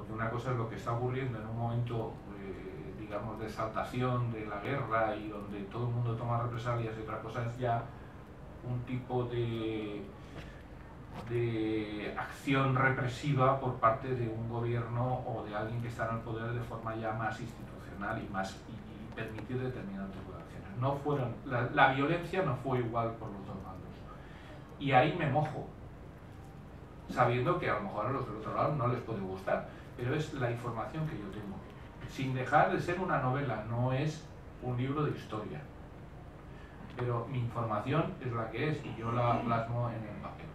porque una cosa es lo que está ocurriendo en un momento, digamos, de exaltación de la guerra y donde todo el mundo toma represalias, y otra cosa es ya un tipo de acción represiva por parte de un gobierno o de alguien que está en el poder de forma ya más institucional y permitir determinadas acciones. No fueron, la violencia no fue igual por los dos bandos. Y ahí me mojo, sabiendo que a lo mejor a los del otro lado no les puede gustar, pero es la información que yo tengo. Sin dejar de ser una novela, no es un libro de historia. Pero mi información es la que es y yo la plasmo en el papel.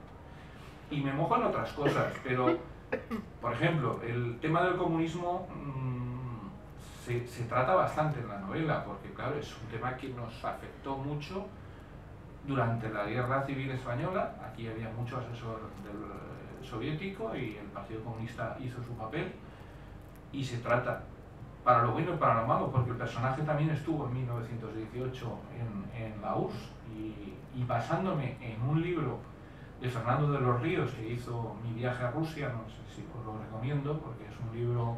Y me mojo en otras cosas, pero, por ejemplo, el tema del comunismo se trata bastante en la novela, porque claro, es un tema que nos afectó mucho durante la Guerra Civil Española. Aquí había mucho asesor del soviético y el Partido Comunista hizo su papel, y se trata para lo bueno y para lo malo, porque el personaje también estuvo en 1918 en la URSS, y basándome en un libro de Fernando de los Ríos que hizo Mi viaje a Rusia, no sé si os lo recomiendo, porque es un libro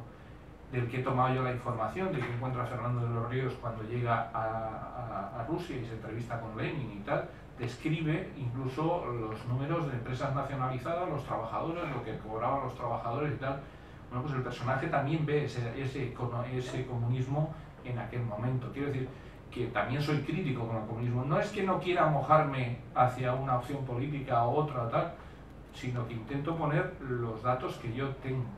del que he tomado yo la información, de que encuentra a Fernando de los Ríos cuando llega a Rusia y se entrevista con Lenin y tal, describe incluso los números de empresas nacionalizadas, los trabajadores, lo que cobraban los trabajadores y tal. Bueno, pues el personaje también ve ese comunismo en aquel momento. Quiero decir que también soy crítico con el comunismo. No es que no quiera mojarme hacia una opción política o otra tal, sino que intento poner los datos que yo tengo, ¿no?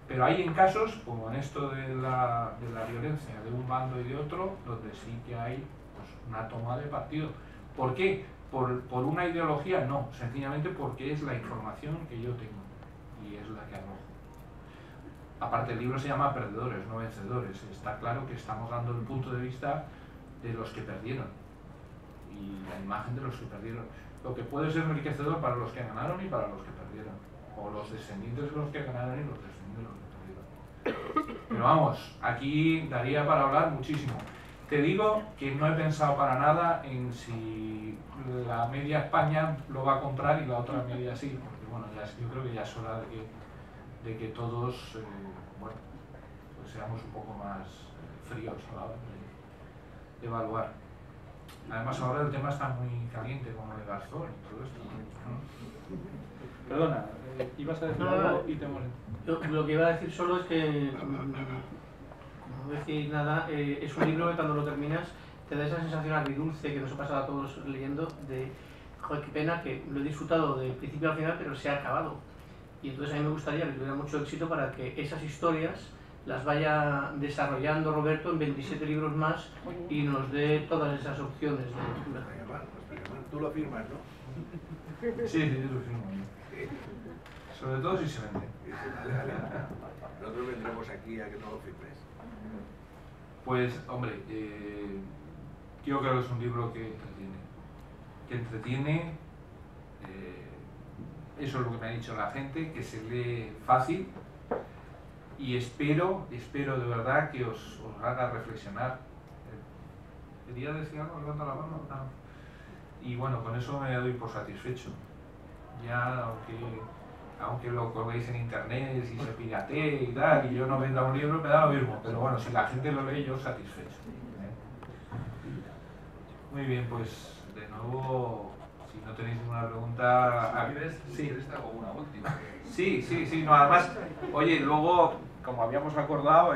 Pero hay en casos, como en esto de la violencia de un bando y de otro, donde sí que hay pues, una toma de partido. ¿Por qué? Por una ideología, no, sencillamente porque es la información que yo tengo y es la que arrojo. Aparte, el libro se llama Perdedores, no Vencedores. Está claro que estamos dando el punto de vista de los que perdieron y la imagen de los que perdieron. Lo que puede ser enriquecedor para los que ganaron y para los que perdieron, o los descendientes de los que ganaron y los descendientes de los que perdieron. Pero vamos, aquí daría para hablar muchísimo. Te digo que no he pensado para nada en si la media España lo va a comprar y la otra media sí, porque bueno, yo creo que ya es hora de que todos bueno, pues seamos un poco más fríos a la hora de evaluar. Además ahora el tema está muy caliente con lo de Garzón y todo esto, ¿no? Perdona, ibas a decir algo y te molesté. Lo que iba a decir solo es que, como no decir nada, es un libro que cuando lo terminas te da esa sensación agridulce que nos ha pasado a todos leyendo de, joder, qué pena que lo he disfrutado del principio al final, pero se ha acabado. Y entonces a mí me gustaría que tuviera mucho éxito para que esas historias las vaya desarrollando Roberto en 27 libros más y nos dé todas esas opciones de lectura. Tú lo firmas, ¿no? Sí, yo lo firmo. Sobre todo si se vende. Nosotros vendremos aquí a que no lo firmes. Pues, hombre, yo creo que es un libro que entretiene. Eso es lo que me ha dicho la gente, que se lee fácil, y espero de verdad que os haga reflexionar. ¿Quería decir algo? Levanta la mano. No. Y bueno, con eso me doy por satisfecho. Ya, aunque lo colguéis en internet, si se piratee y tal, y yo no venda un libro, me da lo mismo. Pero bueno, si la gente lo lee, yo satisfecho. Muy bien, pues de nuevo, si no tenéis ninguna pregunta... Si quieres te hago una última. Sí, no, además, oye, luego, como habíamos acordado,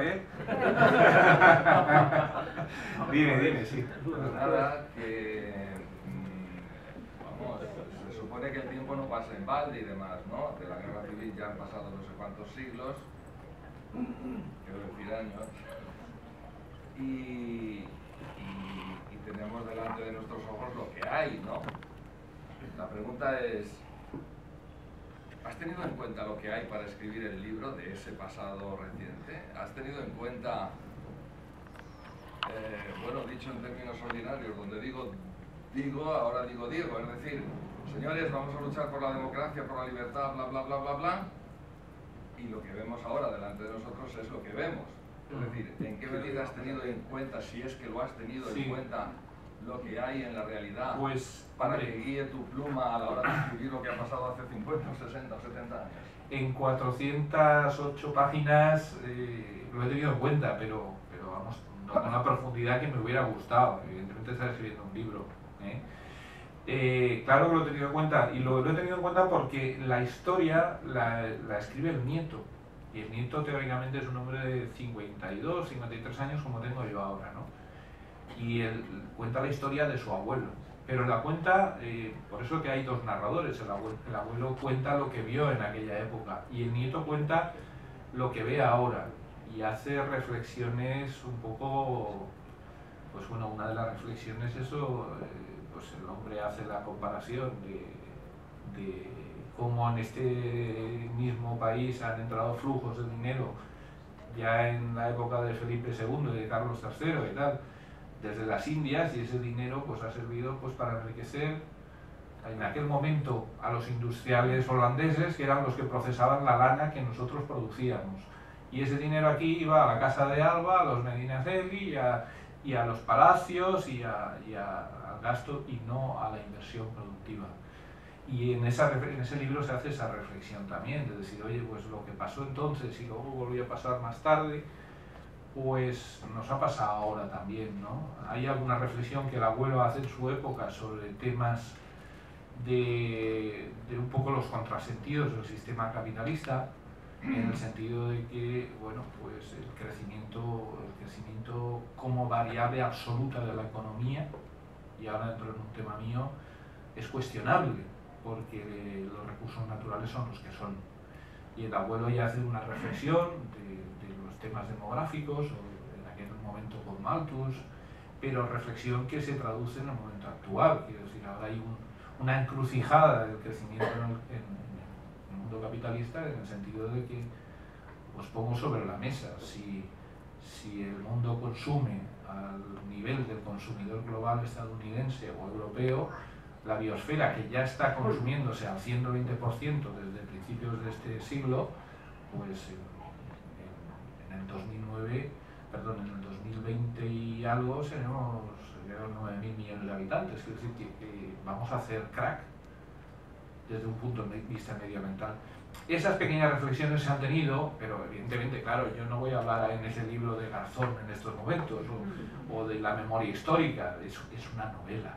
dime, sí. Pues nada, que... vamos, se supone que el tiempo no pasa en balde y demás, ¿no? De la guerra civil ya han pasado no sé cuántos siglos, quiero decir años, y tenemos delante de nuestros ojos lo que hay, ¿no? La pregunta es, ¿has tenido en cuenta lo que hay para escribir el libro de ese pasado reciente? ¿Has tenido en cuenta, bueno, dicho en términos ordinarios, donde digo, ahora digo Diego, es decir, señores, vamos a luchar por la democracia, por la libertad, bla, bla, bla, bla, bla, y lo que vemos ahora delante de nosotros es lo que vemos. Es decir, ¿en qué medida has tenido en cuenta, si es que lo has tenido en cuenta, lo que hay en la realidad Pues, para hombre, que guíe tu pluma a la hora de escribir lo que ha pasado hace 50, 60 o 70 años? en 408 páginas lo he tenido en cuenta, pero vamos, no con la profundidad que me hubiera gustado. Evidentemente estar escribiendo un libro. Claro que lo he tenido en cuenta, y lo he tenido en cuenta porque la historia la escribe el nieto. Y el nieto teóricamente es un hombre de 52, 53 años como tengo yo ahora, ¿no? Y él cuenta la historia de su abuelo. Pero la cuenta, por eso que hay dos narradores, el abuelo cuenta lo que vio en aquella época y el nieto cuenta lo que ve ahora y hace reflexiones un poco, pues bueno, una de las reflexiones eso, pues el hombre hace la comparación de cómo en este mismo país han entrado flujos de dinero ya en la época de Felipe II, de Carlos III y tal, desde las Indias, y ese dinero pues ha servido pues para enriquecer en aquel momento a los industriales holandeses, que eran los que procesaban la lana que nosotros producíamos, y ese dinero aquí iba a la Casa de Alba, a los Medinaceli y a los palacios y al gasto y no a la inversión productiva. Y en ese libro se hace esa reflexión también, de decir, oye, pues lo que pasó entonces y luego volvió a pasar más tarde, pues nos ha pasado ahora también, ¿no? Hay alguna reflexión que el abuelo hace en su época sobre temas de un poco los contrasentidos del sistema capitalista, en el sentido de que, bueno, pues el crecimiento como variable absoluta de la economía, y ahora entro en un tema mío, es cuestionable, porque los recursos naturales son los que son. Y el abuelo ya hace una reflexión de los temas demográficos, o en aquel momento con Malthus, pero reflexión que se traduce en el momento actual. Quiero decir, ahora hay una encrucijada del crecimiento en el mundo capitalista, en el sentido de que, os pongo sobre la mesa, si el mundo consume al nivel del consumidor global estadounidense o europeo, la biosfera, que ya está consumiéndose al 120% desde principios de este siglo, pues en el 2020 y algo seremos 9.000 millones de habitantes. Es decir, que vamos a hacer crack desde un punto de vista medioambiental. Esas pequeñas reflexiones se han tenido, pero evidentemente, claro, yo no voy a hablar en ese libro de Garzón en estos momentos, o de la memoria histórica, es una novela.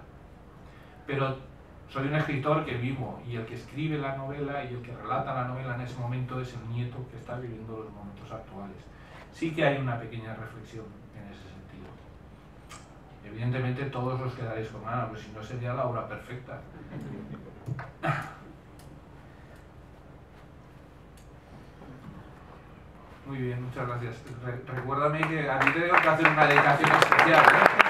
Pero soy un escritor que vivo, y el que escribe la novela y el que relata la novela en ese momento es el nieto que está viviendo los momentos actuales. Sí que hay una pequeña reflexión en ese sentido. Evidentemente todos os quedaréis con ganas, pues si no sería la obra perfecta. Muy bien, muchas gracias. Recuérdame que a ti te tengo que hacer una dedicación especial, ¿eh?